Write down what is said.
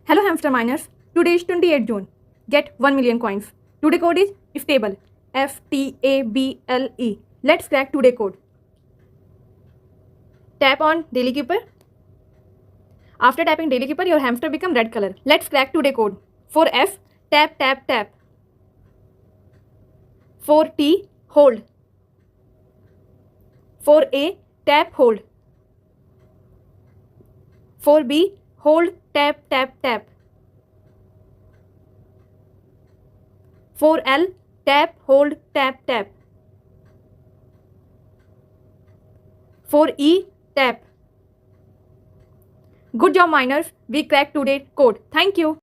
Hello hamster miners. Today is 28th June. Get 1 million coins. Today code is stable. FTABLE. Let's crack today code. Tap on Daily Keeper. After tapping Daily Keeper, your hamster become red color. Let's crack today code. For F, tap tap tap. For T, hold. For A, tap hold. For B, hold tap tap tap. For L, tap hold tap tap. For E, tap. Good job miners, we cracked today's code. Thank you.